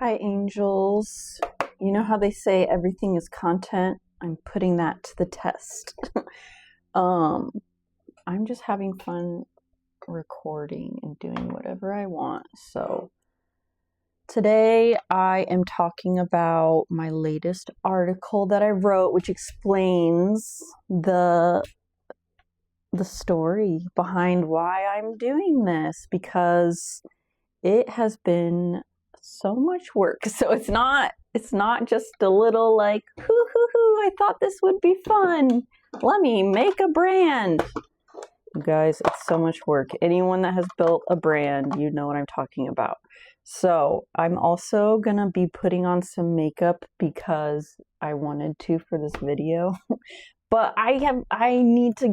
Hi, angels. You know how they say everything is content? I'm putting that to the test. I'm just having fun recording and doing whatever I want. So today I am talking about my latest article that I wrote, which explains the story behind why I'm doing this, because it has been so much work. So it's not just a little like, hoo, I thought this would be fun. Let me make a brand. You guys, it's so much work. Anyone that has built a brand, you know what I'm talking about. So I'm also gonna be putting on some makeup because I wanted to for this video. But I need to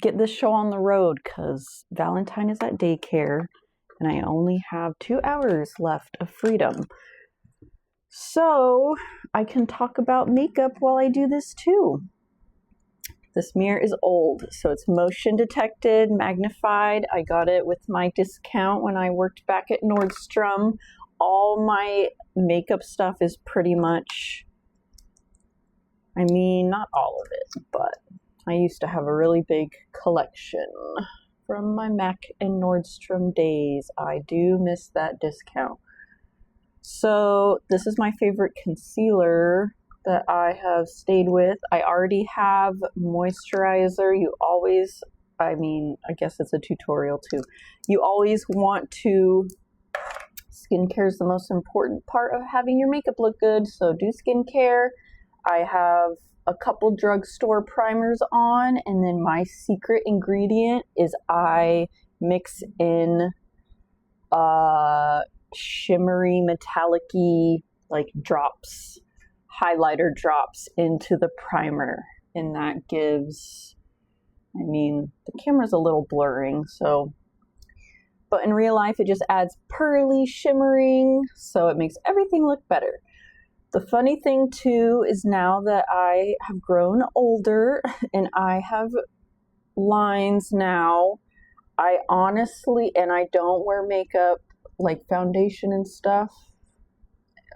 get this show on the road because Valentine is at daycare and I only have 2 hours left of freedom. So I can talk about makeup while I do this too. This mirror is old, so it's motion detected, magnified. I got it with my discount when I worked back at Nordstrom. All my makeup stuff is pretty much, I mean, not all of it, but I used to have a really big collection from my Mac and Nordstrom days. I do miss that discount. So this is my favorite concealer that I have stayed with. I already have moisturizer. I guess it's a tutorial too. You always want to, skincare is the most important part of having your makeup look good. So do skincare. I have a couple drugstore primers on, and then my secret ingredient is I mix in shimmery metallic-y like drops, highlighter drops into the primer, and that gives, the camera's a little blurring, so, but in real life it just adds pearly shimmering, so it makes everything look better. The funny thing too is now that I have grown older and I have lines now, I don't wear makeup like foundation and stuff,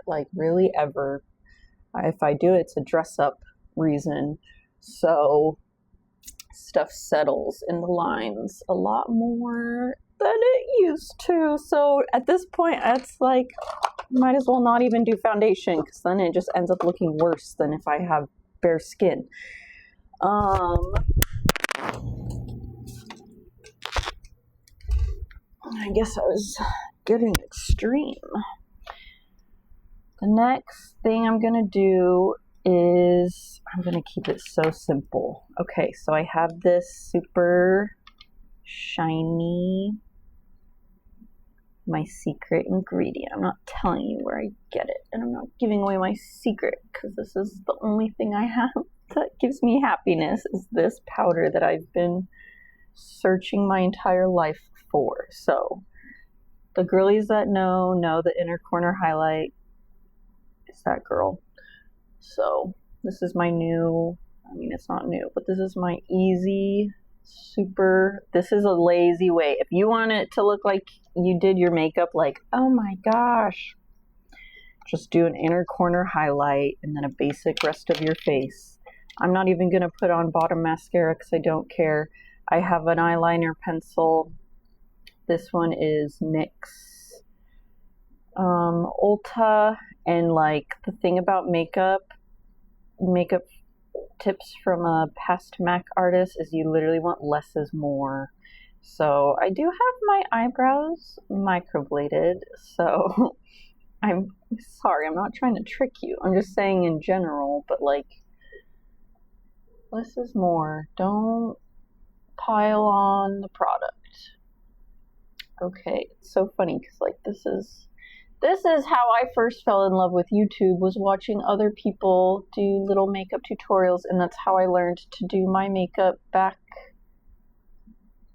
like really ever. If I do, it's a dress up reason. So stuff settles in the lines a lot more than it used to. So at this point, it's like, might as well not even do foundation, because then it just ends up looking worse than if I have bare skin. I guess I was getting extreme. The next thing I'm going to do is, I'm going to keep it so simple. Okay, so I have this super shiny, my secret ingredient. I'm not telling you where I get it, and I'm not giving away my secret, because this is the only thing I have that gives me happiness, is this powder that I've been searching my entire life for. So the girlies that know the inner corner highlight is that girl. So this is my new, it's not new, but this is my easy super, this is a lazy way. If you want it to look like you did your makeup, like, oh my gosh, just do an inner corner highlight and then a basic rest of your face. I'm not even going to put on bottom mascara because I don't care. I have an eyeliner pencil. This one is NYX Ulta, and like the thing about makeup tips from a past Mac artist is you literally want less is more. So I do have my eyebrows microbladed, so I'm sorry, I'm not trying to trick you. I'm just saying in general, but like, less is more. Don't pile on the product. Okay, it's so funny because like this is how I first fell in love with YouTube, was watching other people do little makeup tutorials, and that's how I learned to do my makeup back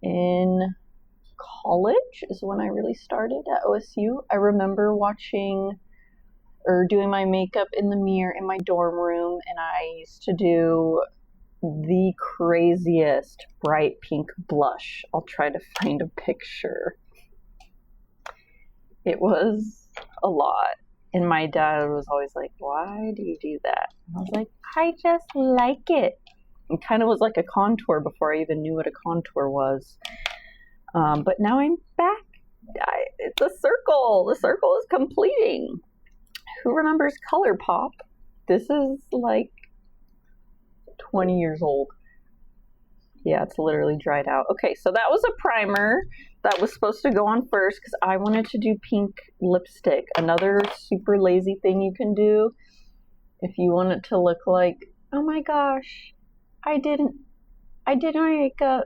in college is when I really started at OSU. I remember watching or doing my makeup in the mirror in my dorm room, and I used to do the craziest bright pink blush. I'll try to find a picture. It was a lot. And my dad was always like, why do you do that? And I was like, I just like it. It kind of was like a contour before I even knew what a contour was. But now I'm back. It's a circle. The circle is completing. Who remembers ColourPop? This is like 20 years old. Yeah, it's literally dried out. Okay, so that was a primer that was supposed to go on first because I wanted to do pink lipstick. Another super lazy thing you can do if you want it to look like, oh my gosh, I did my makeup.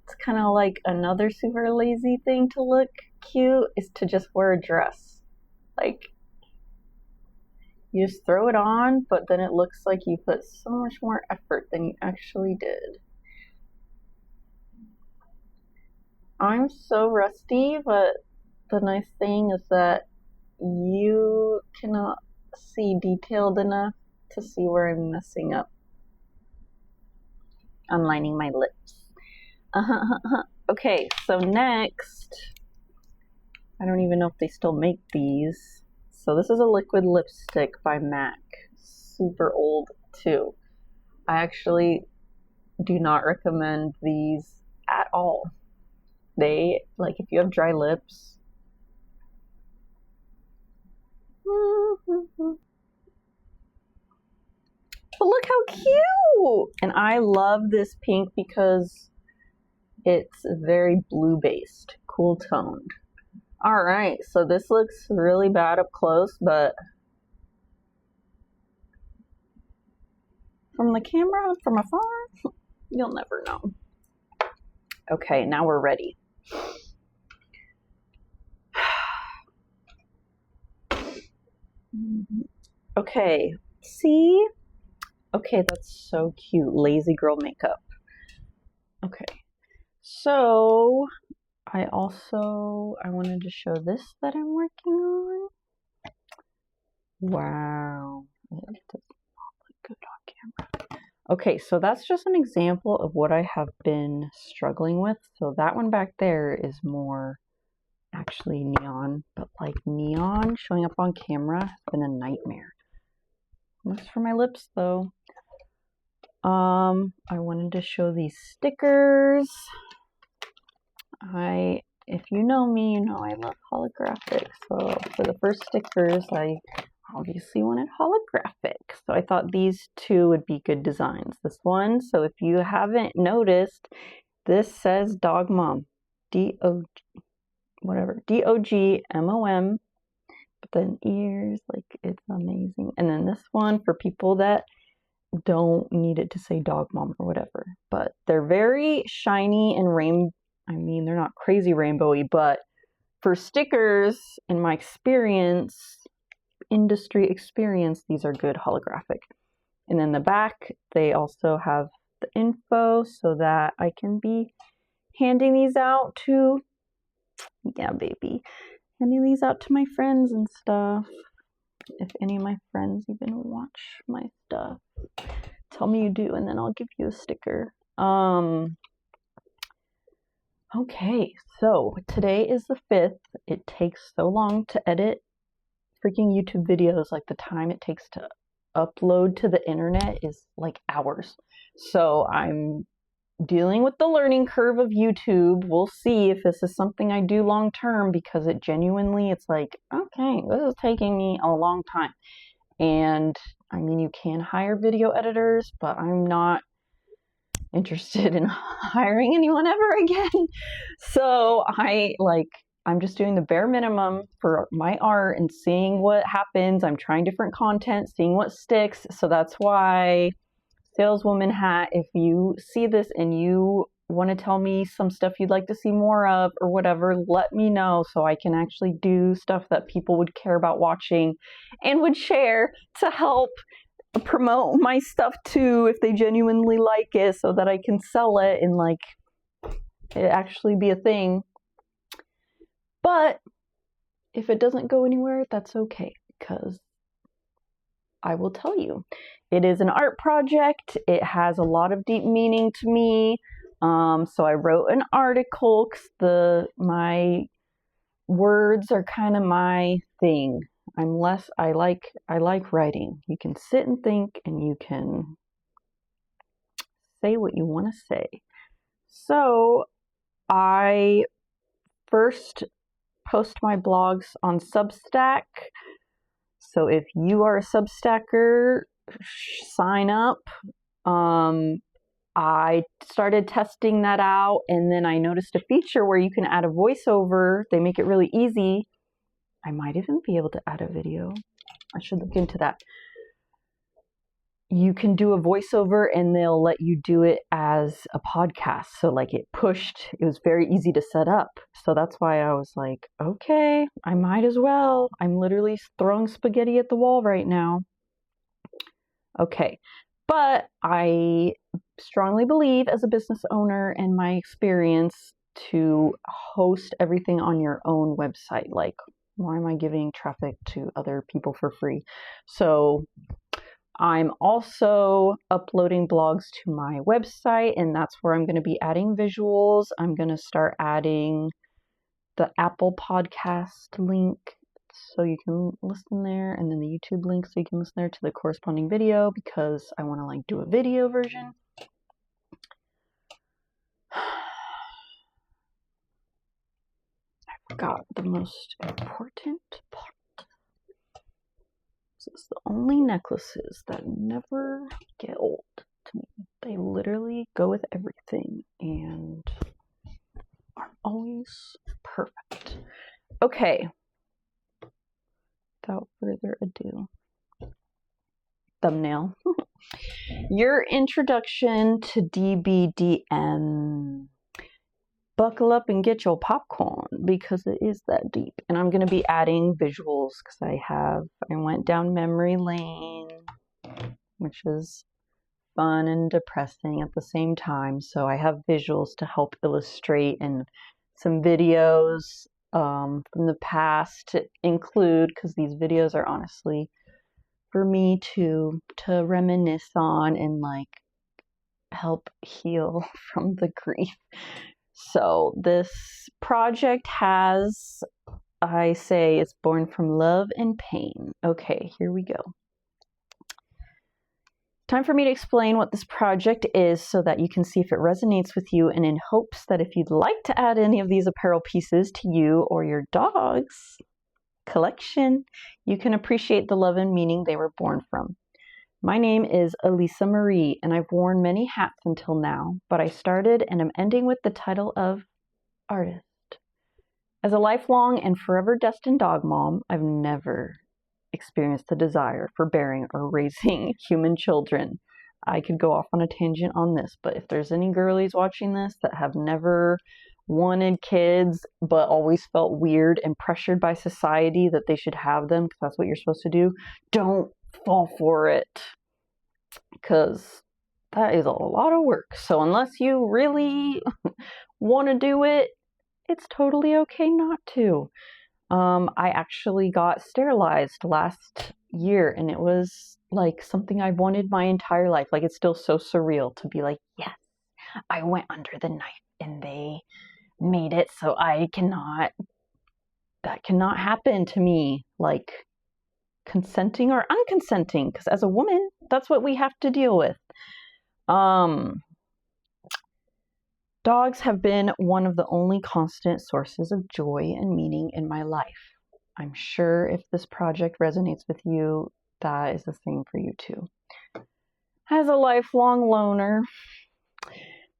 It's kind of like another super lazy thing to look cute is to just wear a dress. Like, you just throw it on, but then it looks like you put so much more effort than you actually did. I'm so rusty, but the nice thing is that you cannot see detailed enough to see where I'm messing up. I'm lining my lips. Okay, so next, I don't even know if they still make these. So this is a liquid lipstick by MAC. Super old too. I actually do not recommend these at all. They, like, if you have dry lips. But look how cute! And I love this pink because it's very blue-based, cool toned. Alright, so this looks really bad up close, but from the camera, from afar, you'll never know. Okay, now we're ready. Okay, see? Okay, that's so cute. Lazy girl makeup. Okay, so I wanted to show this that I'm working on. Wow, it does not look good on camera. Okay, so that's just an example of what I have been struggling with. So that one back there is more actually neon, but like neon showing up on camera has been a nightmare. That's for my lips though. I wanted to show these stickers. If you know me, you know I love holographic. So for the first stickers, I obviously wanted holographic. So I thought these two would be good designs. This one, so if you haven't noticed, this says Dog Mom. D-O-G-M-O-M. But then ears, like, it's amazing. And then this one for people that don't need it to say Dog Mom or whatever. But they're very shiny and they're not crazy rainbowy, but for stickers, in my industry experience, these are good holographic. And then the back, they also have the info so that I can be handing these out to, handing these out to my friends and stuff. If any of my friends even watch my stuff, tell me you do, and then I'll give you a sticker. Okay, so today is the 5th. It takes so long to edit freaking YouTube videos. Like, the time it takes to upload to the internet is like hours. So I'm dealing with the learning curve of YouTube. We'll see if this is something I do long term, because it's like, okay, this is taking me a long time. And I mean, you can hire video editors, but I'm not interested in hiring anyone ever again. So I'm just doing the bare minimum for my art and seeing what happens. I'm trying different content, seeing what sticks. So that's why, saleswoman hat, if you see this and you want to tell me some stuff you'd like to see more of or whatever, let me know so I can actually do stuff that people would care about watching and would share to help promote my stuff too, if they genuinely like it, so that I can sell it and like it actually be a thing. But if it doesn't go anywhere, that's okay, because I will tell you, it is an art project. It has a lot of deep meaning to me. So I wrote an article because my words are kind of my thing. I like writing. You can sit and think and you can say what you want to say. So I first post my blogs on Substack. So if you are a Substacker, sign up. I started testing that out, and then I noticed a feature where you can add a voiceover. They make it really easy. I might even be able to add a video. I should look into that. You can do a voiceover and they'll let you do it as a podcast. So like it was very easy to set up. So that's why I was like, okay, I might as well. I'm literally throwing spaghetti at the wall right now. Okay. But I strongly believe as a business owner and my experience to host everything on your own website. Like, why am I giving traffic to other people for free? So I'm also uploading blogs to my website, and that's where I'm going to be adding visuals. I'm going to start adding the Apple podcast link so you can listen there, and then the YouTube link so you can listen there to the corresponding video, because I want to like do a video version. I forgot the most important part. This is the only necklaces that never get old to me. They literally go with everything and are always perfect. Okay. Without further ado. Thumbnail. Your introduction to DBDM. Buckle up and get your popcorn because it is that deep. And I'm going to be adding visuals because I went down memory lane, which is fun and depressing at the same time. So I have visuals to help illustrate, and some videos from the past to include, because these videos are honestly for me to reminisce on and like help heal from the grief. So this project it's born from love and pain. Okay, here we go. Time for me to explain what this project is so that you can see if it resonates with you, and in hopes that if you'd like to add any of these apparel pieces to you or your dog's collection, you can appreciate the love and meaning they were born from. My name is Elisa Marie, and I've worn many hats until now, but I started and am ending with the title of artist. As a lifelong and forever destined dog mom, I've never experienced the desire for bearing or raising human children. I could go off on a tangent on this, but if there's any girlies watching this that have never wanted kids but always felt weird and pressured by society that they should have them because that's what you're supposed to do, don't fall for it, because that is a lot of work. So unless you really want to do it, it's totally okay not to. I actually got sterilized last year, and it was like something I wanted my entire life. Like, it's still so surreal to be like, yes, I went under the knife and they made it so that cannot happen to me. Like, consenting or unconsenting, because as a woman, that's what we have to deal with. Dogs have been one of the only constant sources of joy and meaning in my life. I'm sure if this project resonates with you, that is the same for you too. As a lifelong loner,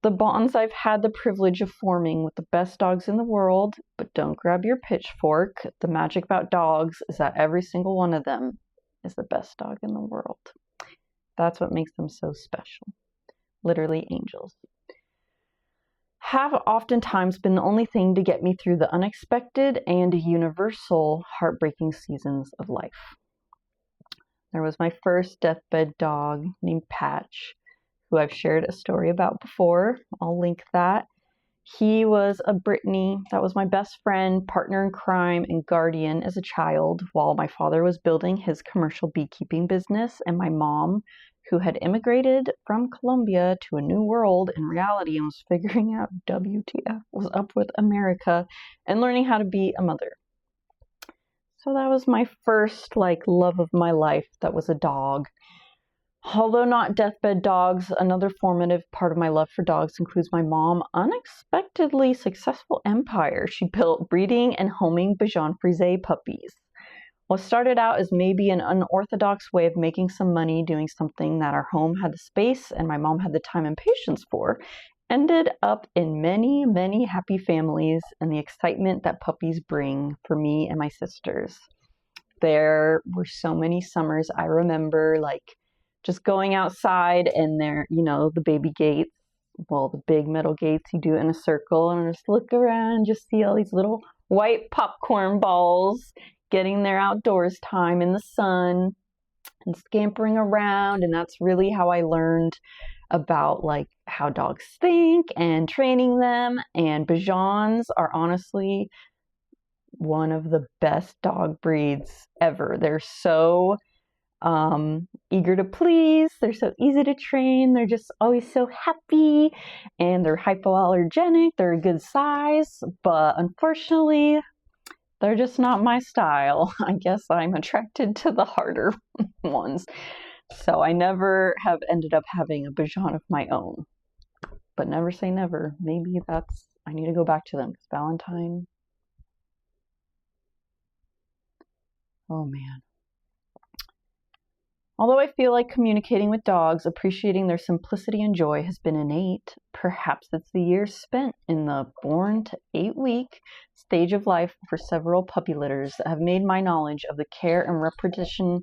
the bonds I've had the privilege of forming with the best dogs in the world, but don't grab your pitchfork. The magic about dogs is that every single one of them is the best dog in the world. That's what makes them so special. Literally angels. Have oftentimes been the only thing to get me through the unexpected and universal heartbreaking seasons of life. There was my first deathbed dog named Patch, who I've shared a story about before. I'll link that. He was a Brittany. That was my best friend, partner in crime, and guardian as a child, while my father was building his commercial beekeeping business, and my mom, who had immigrated from Colombia to a new world in reality and was figuring out WTF was up with America and learning how to be a mother. So that was my first like love of my life. That was a dog. Although not deathbed dogs, another formative part of my love for dogs includes my mom's unexpectedly successful empire. She built breeding and homing Bichon Frise puppies. What started out as maybe an unorthodox way of making some money doing something that our home had the space and my mom had the time and patience for, ended up in many, many happy families and the excitement that puppies bring for me and my sisters. There were so many summers I remember, like, just going outside and there, the baby gates, well, the big metal gates, you do it in a circle and just look around, just see all these little white popcorn balls getting their outdoors time in the sun and scampering around. And that's really how I learned about like how dogs think and training them. And Bichons are honestly one of the best dog breeds ever. They're so eager to please. They're so easy to train. They're just always so happy and they're hypoallergenic. They're a good size, but unfortunately, they're just not my style. I guess I'm attracted to the harder ones. So I never have ended up having a Bichon of my own. But never say never. Maybe I need to go back to them because Valentine. Oh man. Although I feel like communicating with dogs, appreciating their simplicity and joy has been innate, perhaps it's the years spent in the born to 8-week stage of life for several puppy litters that have made my knowledge of the care and repetition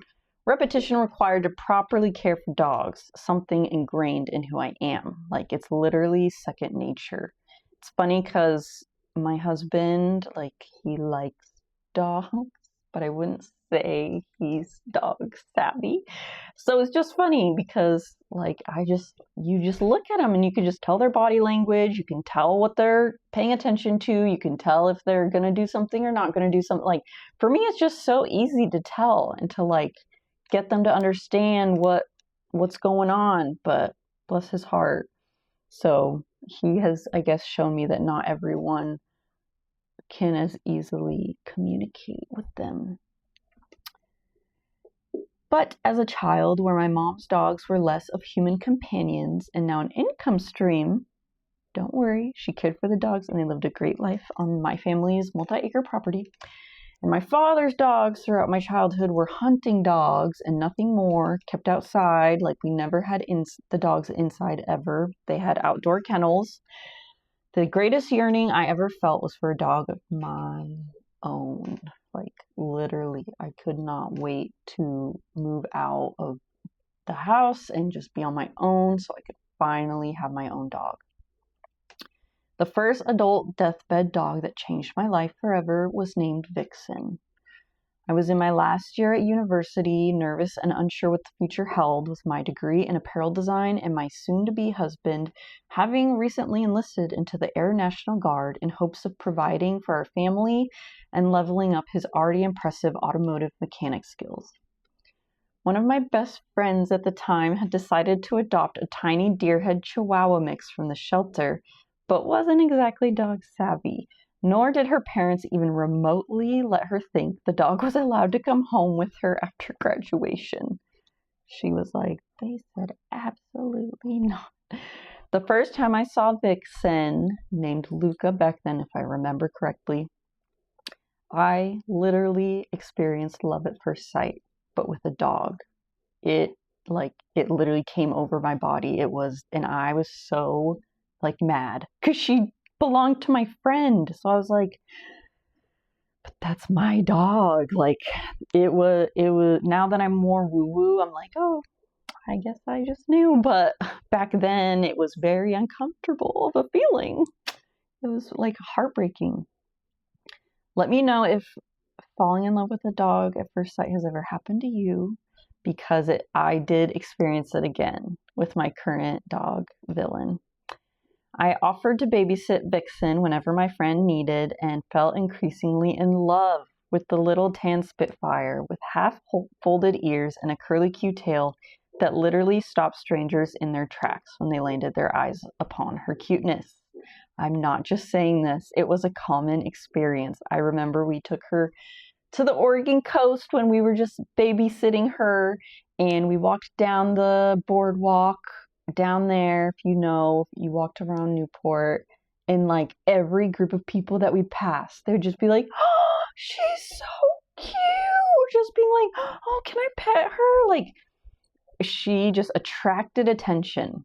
required to properly care for dogs something ingrained in who I am. Like, it's literally second nature. It's funny because my husband, like, he likes dogs, but I wouldn't say he's dog savvy. So it's just funny because like you just look at them and you can just tell their body language. You can tell what they're paying attention to. You can tell if they're going to do something or not going to do something. Like, for me, it's just so easy to tell and to like get them to understand what's going on, but bless his heart. So he has, I guess, shown me that not everyone can as easily communicate with them. But as a child, where my mom's dogs were less of human companions and now an income stream, don't worry, she cared for the dogs and they lived a great life on my family's multi-acre property. And my father's dogs throughout my childhood were hunting dogs and nothing more, kept outside. Like, we never had the dogs inside ever. They had outdoor kennels. The greatest yearning I ever felt was for a dog of my own. Like, literally, I could not wait to move out of the house and just be on my own so I could finally have my own dog. The first adult deathbed dog that changed my life forever was named Vixen. I was in my last year at university, nervous and unsure what the future held with my degree in apparel design and my soon-to-be husband having recently enlisted into the Air National Guard in hopes of providing for our family and leveling up his already impressive automotive mechanic skills. One of my best friends at the time had decided to adopt a tiny deerhead chihuahua mix from the shelter, but wasn't exactly dog savvy. Nor did her parents even remotely let her think the dog was allowed to come home with her after graduation. She was like, they said absolutely not. The first time I saw Vixen, named Luca back then, if I remember correctly, I literally experienced love at first sight, but with a dog. It literally came over my body. And I was so like mad because she belonged to my friend. So I was like, but that's my dog. Like, it was now that I'm more woo-woo, I'm like, oh, I guess I just knew. But back then it was very uncomfortable of a feeling. It was like heartbreaking. Let me know if falling in love with a dog at first sight has ever happened to you, because I did experience it again with my current dog, Villain. I offered to babysit Vixen whenever my friend needed and felt increasingly in love with the little tan Spitfire with half-folded ears and a curly-Q tail that literally stopped strangers in their tracks when they landed their eyes upon her cuteness. I'm not just saying this. It was a common experience. I remember we took her to the Oregon coast when we were just babysitting her, and we walked down the boardwalk down there. If you walked around Newport, and like every group of people that we passed, they would just be like, "Oh, she's so cute," just being like, "Oh, can I pet her?" Like, she just attracted attention.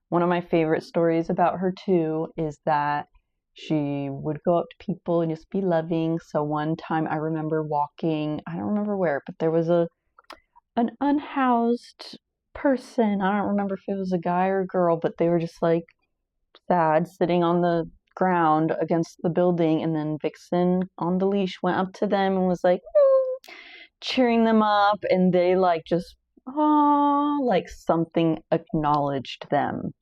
One of my favorite stories about her too is that she would go up to people and just be loving. So one time I remember walking, I don't remember where, but there was an unhoused person. I don't remember if it was a guy or a girl, but they were just like sad, sitting on the ground against the building. And then Vixen on the leash went up to them and was like, cheering them up. And they like just, oh, like something acknowledged them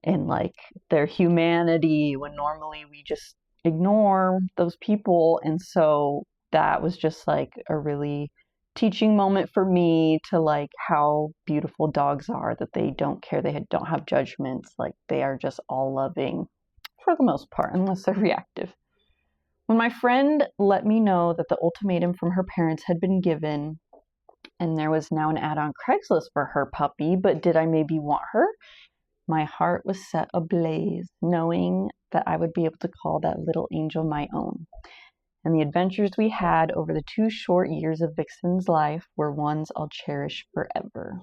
and like their humanity when normally we just ignore those people. And so that was just like a really teaching moment for me to like how beautiful dogs are, that they don't care, they don't have judgments, like they are just all loving for the most part, unless they're reactive. When my friend let me know that the ultimatum from her parents had been given and there was now an ad on Craigslist for her puppy, but did I maybe want her? My heart was set ablaze, knowing that I would be able to call that little angel my own. And the adventures we had over the 2 short years of Vixen's life were ones I'll cherish forever.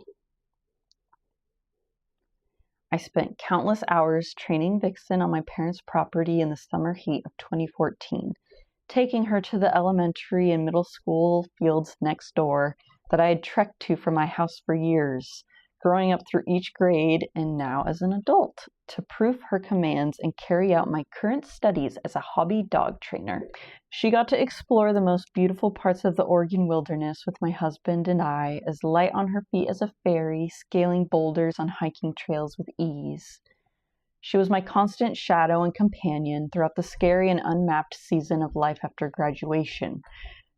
I spent countless hours training Vixen on my parents' property in the summer heat of 2014, taking her to the elementary and middle school fields next door that I had trekked to from my house for years, growing up through each grade and now as an adult, to proof her commands and carry out my current studies as a hobby dog trainer. She got to explore the most beautiful parts of the Oregon wilderness with my husband and I, as light on her feet as a fairy, scaling boulders on hiking trails with ease. She was my constant shadow and companion throughout the scary and unmapped season of life after graduation,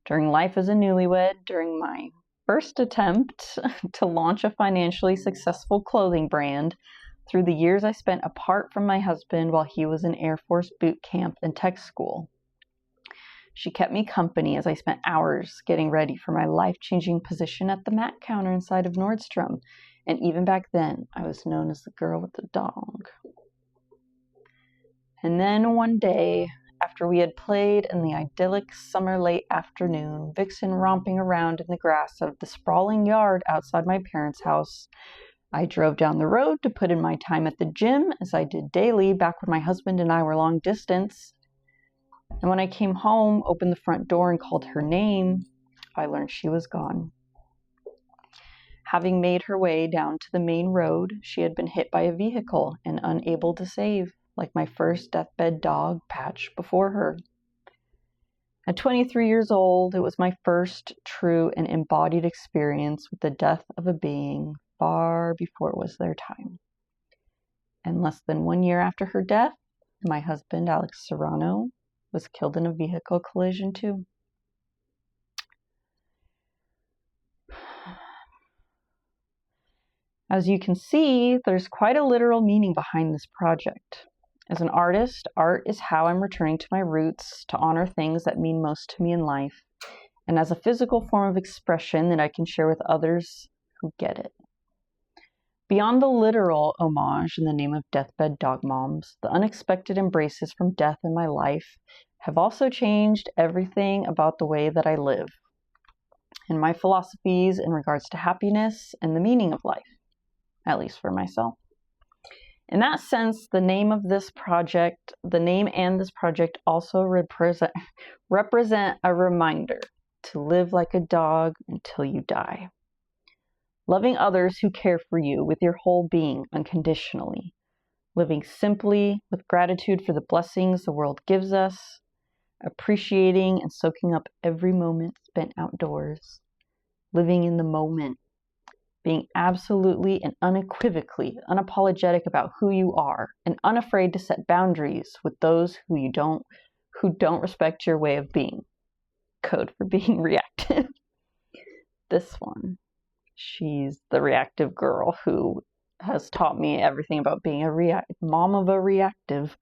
during life as a newlywed, during my first attempt to launch a financially successful clothing brand, through the years I spent apart from my husband while he was in Air Force boot camp and tech school. She kept me company as I spent hours getting ready for my life-changing position at the mat counter inside of Nordstrom, and even back then, I was known as the girl with the dog. And then one day, after we had played in the idyllic summer late afternoon, Vixen romping around in the grass of the sprawling yard outside my parents' house, I drove down the road to put in my time at the gym, as I did daily back when my husband and I were long distance. And when I came home, opened the front door and called her name, I learned she was gone. Having made her way down to the main road, she had been hit by a vehicle and unable to save, like my first deathbed dog, Patch, before her. At 23 years old, it was my first true and embodied experience with the death of a being far before it was their time. And less than 1 year after her death, my husband, Alex Serrano, was killed in a vehicle collision too. As you can see, there's quite a literal meaning behind this project. As an artist, art is how I'm returning to my roots to honor things that mean most to me in life, and as a physical form of expression that I can share with others who get it. Beyond the literal homage in the name of deathbed dog moms, the unexpected embraces from death in my life have also changed everything about the way that I live, and my philosophies in regards to happiness and the meaning of life, at least for myself. In that sense, the name and this project also represent a reminder to live like a dog until you die. Loving others who care for you with your whole being unconditionally. Living simply with gratitude for the blessings the world gives us. Appreciating and soaking up every moment spent outdoors. Living in the moment. Being absolutely and unequivocally unapologetic about who you are and unafraid to set boundaries with those who don't respect your way of being. Code for being reactive. This one. She's the reactive girl who has taught me everything about being a mom of a reactive.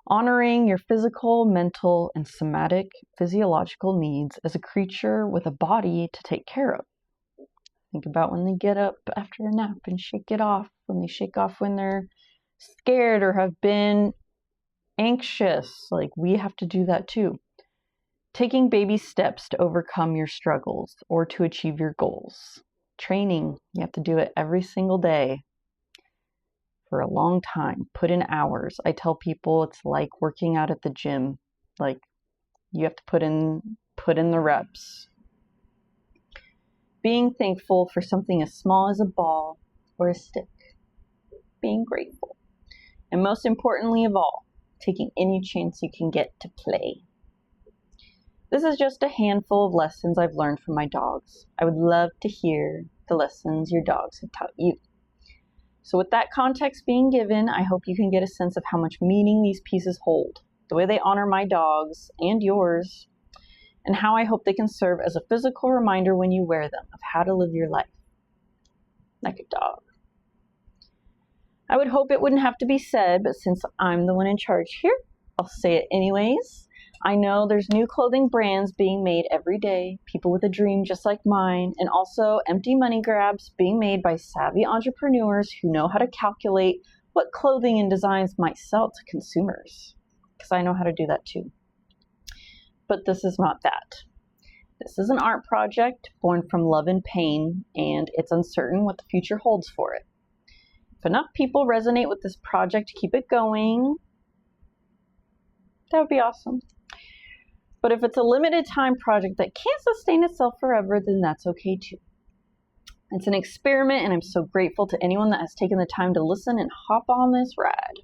Honoring your physical, mental, and somatic physiological needs as a creature with a body to take care of. Think about when they get up after a nap and shake it off, when they shake off when they're scared or have been anxious. Like, we have to do that too. Taking baby steps to overcome your struggles or to achieve your goals. Training, you have to do it every single day for a long time. Put in hours. I tell people it's like working out at the gym. Like, you have to put in the reps. Being thankful for something as small as a ball or a stick. Being grateful. And most importantly of all, taking any chance you can get to play. This is just a handful of lessons I've learned from my dogs. I would love to hear the lessons your dogs have taught you. So with that context being given, I hope you can get a sense of how much meaning these pieces hold, the way they honor my dogs and yours, and how I hope they can serve as a physical reminder when you wear them of how to live your life like a dog. I would hope it wouldn't have to be said, but since I'm the one in charge here, I'll say it anyways. I know there's new clothing brands being made every day, people with a dream just like mine, and also empty money grabs being made by savvy entrepreneurs who know how to calculate what clothing and designs might sell to consumers. Because I know how to do that too. But this is not that. This is an art project born from love and pain, and it's uncertain what the future holds for it. If enough people resonate with this project to keep it going, that would be awesome. But if it's a limited time project that can't sustain itself forever, then that's okay too. It's an experiment, and I'm so grateful to anyone that has taken the time to listen and hop on this ride.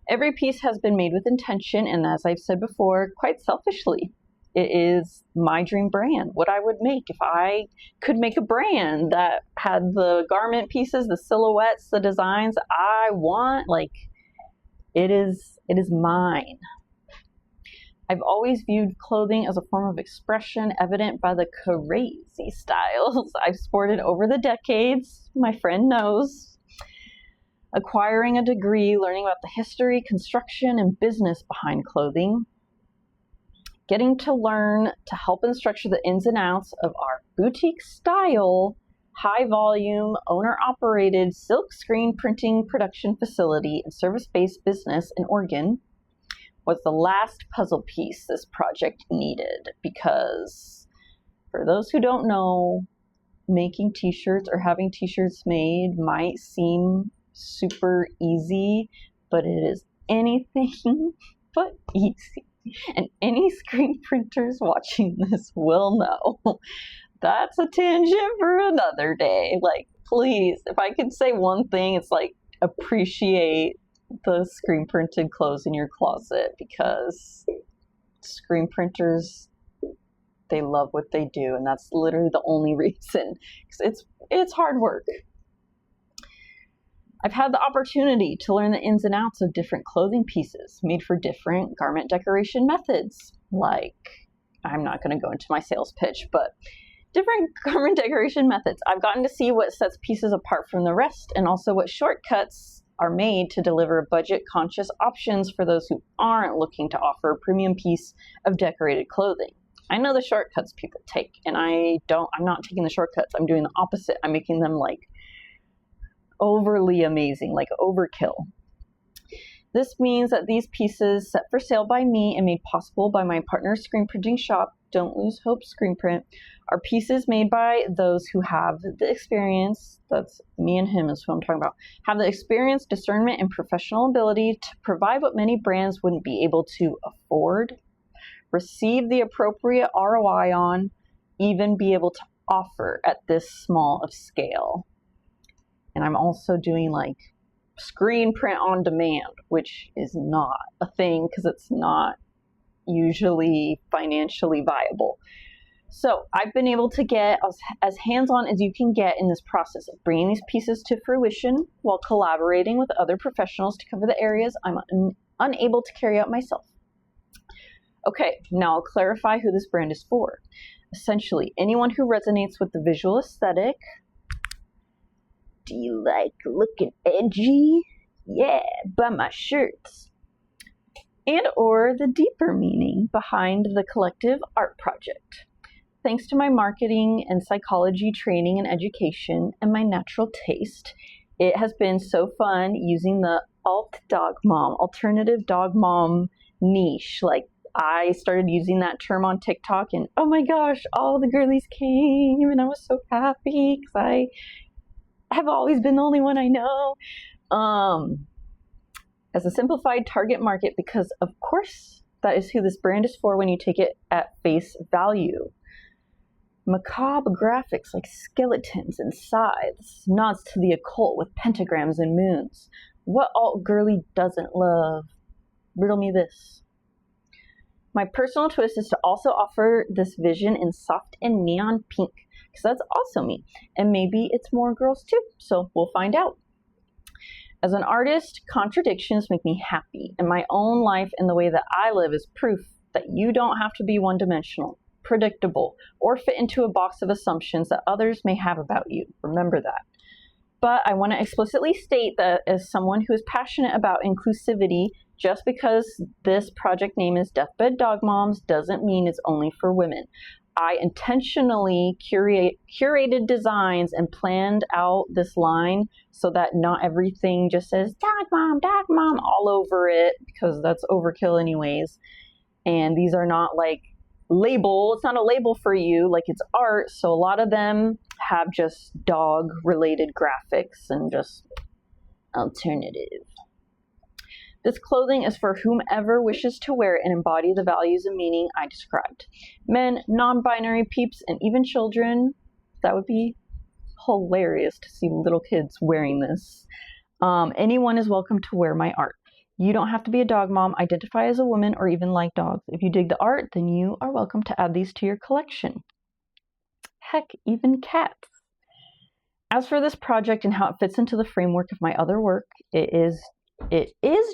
Every piece has been made with intention, and as I've said before, quite selfishly. It is my dream brand, what I would make if I could make a brand that had the garment pieces, the silhouettes, the designs I want. Like, it is mine. I've always viewed clothing as a form of expression evident by the crazy styles I've sported over the decades. My friend knows. Acquiring a degree, learning about the history, construction, and business behind clothing. Getting to learn to help and structure the ins and outs of our boutique style, high volume, owner-operated silk screen printing production facility and service-based business in Oregon was the last puzzle piece this project needed, because for those who don't know, making t-shirts or having t-shirts made might seem super easy, but it is anything but easy. And any screen printers watching this will know. That's a tangent for another day. Like, please, if I could say one thing, it's like, appreciate the screen printed clothes in your closet, because screen printers, they love what they do, and that's literally the only reason. It's hard work. I've had the opportunity to learn the ins and outs of different clothing pieces made for different garment decoration methods. Like, I'm not going to go into my sales pitch, but different garment decoration methods. I've gotten to see what sets pieces apart from the rest, and also what shortcuts are made to deliver budget-conscious options for those who aren't looking to offer a premium piece of decorated clothing. I know the shortcuts people take, and I'm not taking the shortcuts. I'm doing the opposite. I'm making them like overly amazing, like overkill. This means that these pieces set for sale by me and made possible by my partner screen printing shop, Don't Lose Hope Screen Print, are pieces made by those who have the experience, that's me and him is who I'm talking about, have the experience, discernment, and professional ability to provide what many brands wouldn't be able to afford, receive the appropriate ROI on, even be able to offer at this small of scale. And I'm also doing like screen print on demand, which is not a thing because it's not usually financially viable. So I've been able to get as hands-on as you can get in this process of bringing these pieces to fruition while collaborating with other professionals to cover the areas I'm unable to carry out myself. Okay, now I'll clarify who this brand is for. Essentially, anyone who resonates with the visual aesthetic. Do you like looking edgy? Yeah, buy my shirts. and or the deeper meaning behind the collective art project. Thanks to my marketing and psychology training and education and my natural taste, it has been so fun using the alternative dog mom niche. Like, I started using that term on TikTok and oh my gosh, all the girlies came and I was so happy because I have always been the only one I know. As a simplified target market, because of course that is who this brand is for when you take it at face value. Macabre graphics like skeletons and scythes, nods to the occult with pentagrams and moons. What alt girly doesn't love? Riddle me this. My personal twist is to also offer this vision in soft and neon pink, because that's also me, and maybe it's more girls too, so we'll find out. As an artist, contradictions make me happy, and my own life and the way that I live is proof that you don't have to be one-dimensional, predictable, or fit into a box of assumptions that others may have about you. Remember that. But I want to explicitly state that as someone who is passionate about inclusivity, just because this project name is Deathbed Dog Moms doesn't mean it's only for women. I intentionally curated designs and planned out this line so that not everything just says dog mom all over it, because that's overkill anyways. And these are not like it's not a label for you, like it's art. So a lot of them have just dog related graphics and just alternative. This clothing is for whomever wishes to wear it and embody the values and meaning I described. Men, non-binary peeps, and even children. That would be hilarious to see little kids wearing this. Anyone is welcome to wear my art. You don't have to be a dog mom, identify as a woman, or even like dogs. If you dig the art, then you are welcome to add these to your collection. Heck, even cats. As for this project and how it fits into the framework of my other work, it is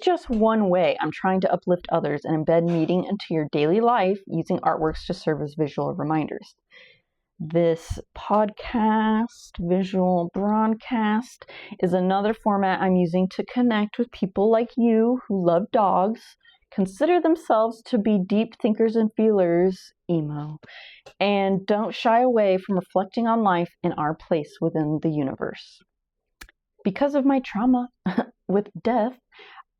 just one way I'm trying to uplift others and embed meaning into your daily life using artworks to serve as visual reminders. This podcast, visual broadcast, is another format I'm using to connect with people like you who love dogs, consider themselves to be deep thinkers and feelers, emo, and don't shy away from reflecting on life and our place within the universe. Because of my trauma with death,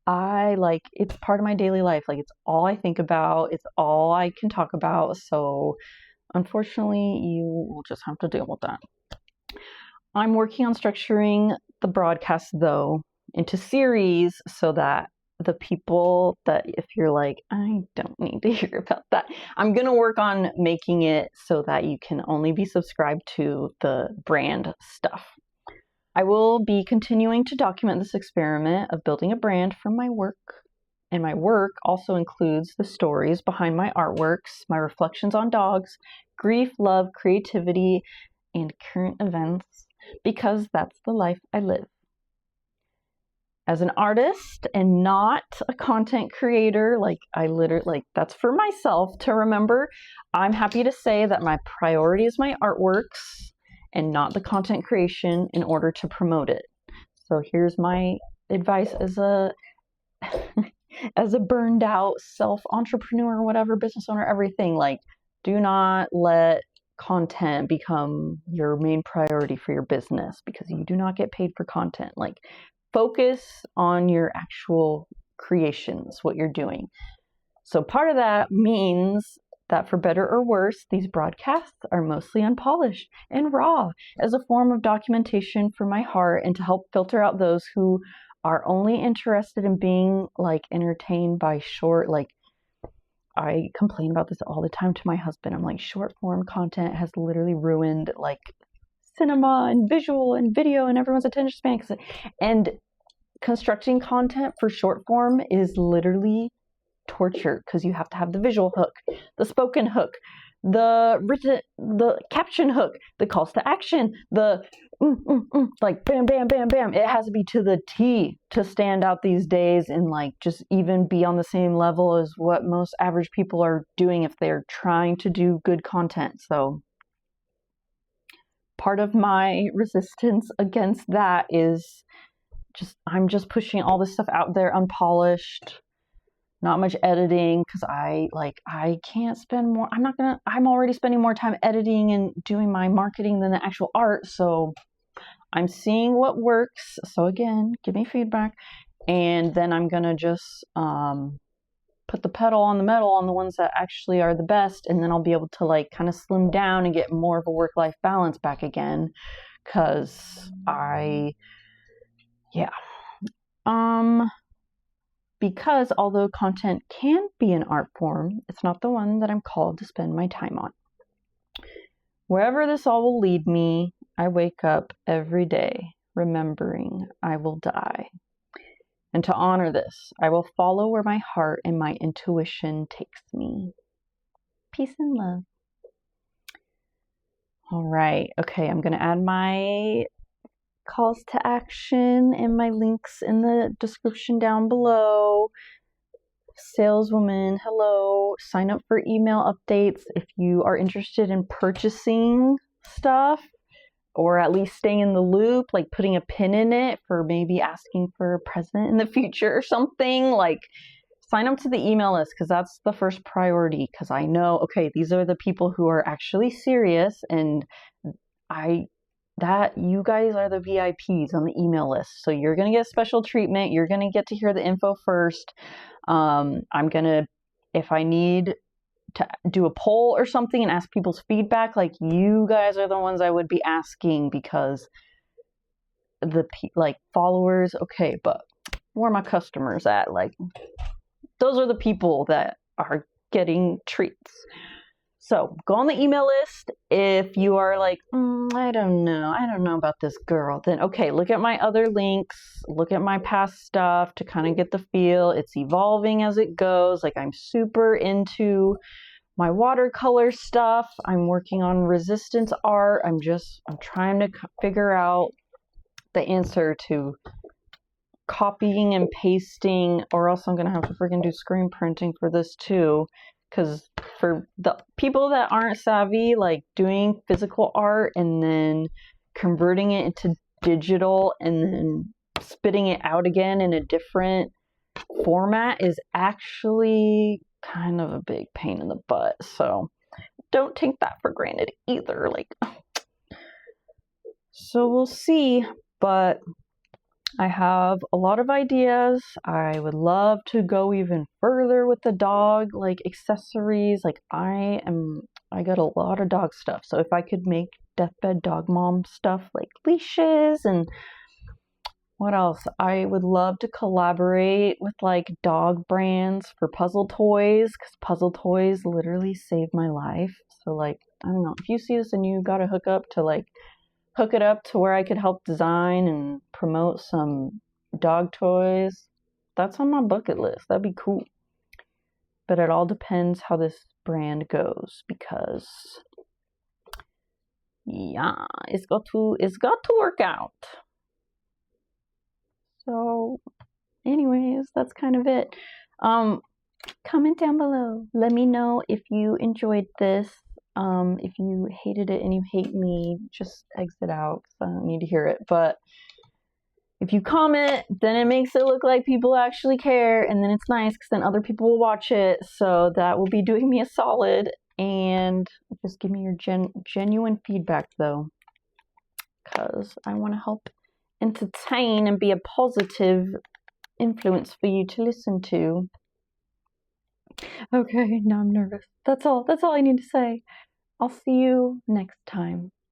it's part of my daily life. Like, it's all I think about. It's all I can talk about. So unfortunately, you will just have to deal with that. I'm working on structuring the broadcast, though, into series so that the people that, if you're like, I don't need to hear about that, I'm going to work on making it so that you can only be subscribed to the brand stuff. I will be continuing to document this experiment of building a brand from my work. And my work also includes the stories behind my artworks, my reflections on dogs, grief, love, creativity, and current events, because that's the life I live. As an artist and not a content creator, that's for myself to remember, I'm happy to say that my priority is my artworks and not the content creation in order to promote it. So here's my advice as a burned out self-entrepreneur, whatever, business owner, everything. Like, do not let content become your main priority for your business, because you do not get paid for content. Like, focus on your actual creations, what you're doing. So part of that means that, for better or worse, these broadcasts are mostly unpolished and raw as a form of documentation for my heart and to help filter out those who are only interested in being entertained by short, I complain about this all the time to my husband. I'm like, short form content has literally ruined cinema and visual and video and everyone's attention span. And constructing content for short form is literally torture, because you have to have the visual hook, the spoken hook, the caption hook, the calls to action, the bam, bam, bam, bam. It has to be to the T to stand out these days and just even be on the same level as what most average people are doing if they're trying to do good content. So part of my resistance against that is I'm just pushing all this stuff out there unpolished, not much editing, because I can't spend more. I'm already spending more time editing and doing my marketing than the actual art. So I'm seeing what works. So again, give me feedback. And then I'm going to just put the pedal on the metal on the ones that actually are the best. And then I'll be able to like kind of slim down and get more of a work-life balance back again. Because because although content can be an art form, it's not the one that I'm called to spend my time on. Wherever this all will lead me, I wake up every day remembering I will die. And to honor this, I will follow where my heart and my intuition takes me. Peace and love. All right. Okay, I'm going to add my calls to action and my links in the description down below. Saleswoman, hello. Sign up for email updates if you are interested in purchasing stuff, or at least staying in the loop, like putting a pin in it for maybe asking for a present in the future or something. Like, sign up to the email list, because that's the first priority, because I know, okay, these are the people who are actually serious, and you guys are the VIPs on the email list. So you're going to get special treatment. You're going to get to hear the info first. If I need to do a poll or something and ask people's feedback, like, you guys are the ones I would be asking, because the followers, okay, but where are my customers at? Like, those are the people that are getting treats. So go on the email list. If you are like, I don't know about this girl, then okay, look at my other links, look at my past stuff to kind of get the feel. It's evolving as it goes. Like, I'm super into my watercolor stuff. I'm working on resistance art. I'm trying to figure out the answer to copying and pasting, or else I'm going to have to freaking do screen printing for this too. Because for the people that aren't savvy, like doing physical art and then converting it into digital and then spitting it out again in a different format is actually kind of a big pain in the butt. So don't take that for granted either. Like, so we'll see. But I have a lot of ideas. I would love to go even further with the dog, like accessories. Like, I got a lot of dog stuff. So if I could make deathbed dog mom stuff, like leashes, and what else? I would love to collaborate with like dog brands for puzzle toys, because puzzle toys literally saved my life. So like, I don't know, if you see this and you got to hook it up to where I could help design and promote some dog toys, that's on my bucket list. That'd be cool. But it all depends how this brand goes, because yeah, it's got to work out. So anyways, that's kind of it. Comment down below. Let me know if you enjoyed this. If you hated it and you hate me, just exit out, because I don't need to hear it. But if you comment, then it makes it look like people actually care, and then it's nice, because then other people will watch it. So that will be doing me a solid. And just give me your genuine feedback, though, because I want to help entertain and be a positive influence for you to listen to. Okay, now I'm nervous. That's all I need to say. I'll see you next time.